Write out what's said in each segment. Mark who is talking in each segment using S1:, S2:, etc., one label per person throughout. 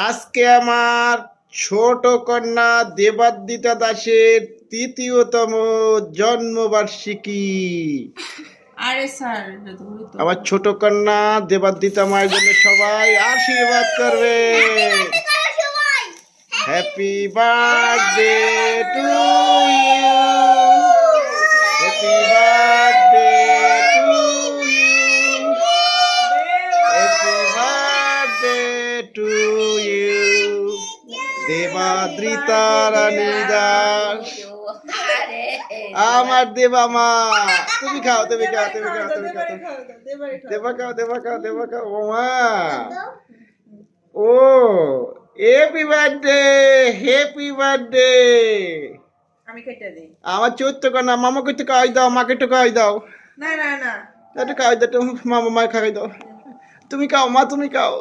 S1: আজকে আমার ছোট কন্যা দেবাদ্রিতা দাসের ৩য়তম জন্মবার্ষিকী।
S2: আরে স্যার
S1: আমার ছোট কন্যা দেবাদ্রিতা মায়ের জন্য সবাই আশীর্বাদ করবে। Happy birthday to you, happy birthday to you, happy birthday to you Debadrita Rani Das. আমার দেবা মা, তুমি খাও, তুমি খাও, তুমি খাও, তুমি খাও, দেবা খাও, দেবা খাও, দেবা খাও মা। ও হ্যাপি বার্থডে, হ্যাপি বার্থডে।
S2: আমি কেটে দিই।
S1: আমার চৈত্র কন্যা মামাকে একটু খাওয়াই দাও, মাকে একটু খাওয়াই দাও,
S2: না না না
S1: একটু খাওয়াই দাও, মামা মাকে খাওয়াই দাও। তুমি খাও মা, তুমি খাও,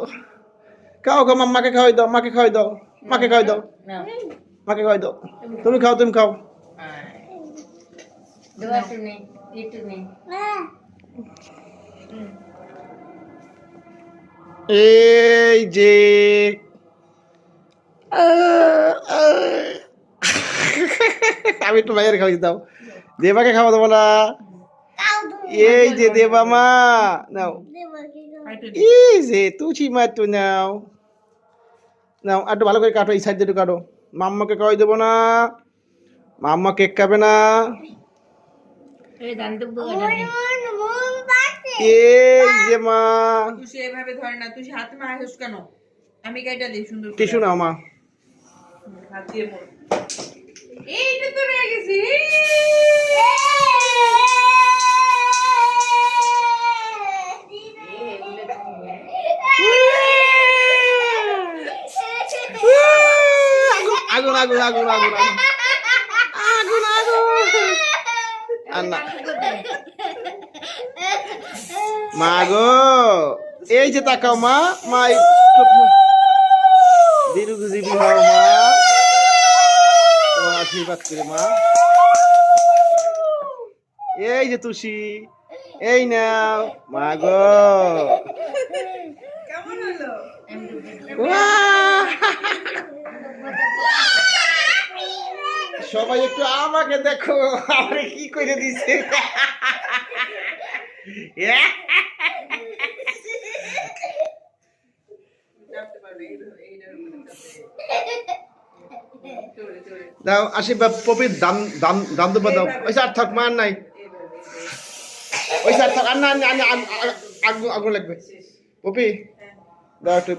S1: খাও খাও মামাকে খাওয়াই দাও, মাকে খাওয়াই দাও, মাকে খাওয়াই দাও, মাকে খাওয়াই দাও। তুমি খাও, তুমি খাও। এই যে আমি একটু মায়ের খাওয়াই দাও, দেবাকে খাওয়া দেবো না। এই যে দেবা মা নাও, এই যে তুচি মা তো নাও, নাও একটু ভালো করে কাটো, এই সাইড দিয়ে একটু কাটো। মাম্মাকে খাওয়াই দেবো না, মাম্মা কেক খাবে না। এই যে মা,
S2: তুই এভাবে ধরে না, তুই হাতে মারিস কেন? আমি কেটে দিই সুন্দর করে।
S1: টিস্যু নাও মা।
S2: হাত দিয়ে মোড়। এইটা তো রয়ে গেছে।
S1: আগুন আগুন আগুন আগুন আগুন আগুন আন্না মা গো, এই যে তাকাও মা, মা দীর্ঘজীবী হও মা, তোমার আশীর্বাদ করে মা। এই যে তুষি, এই নাও মা গো।
S2: কেমন হলো?
S1: সবাই একটু আমাকে দেখো, আমাকে কি করে দিছে। দাও আশীর্বাদ, পপির দাম দাম দাম দেবো দাও। ওই স্যার থাক মার নাই, ওই স্যার থাক, আর না আগুন আগুন লাগবে। পপি দাও একটু।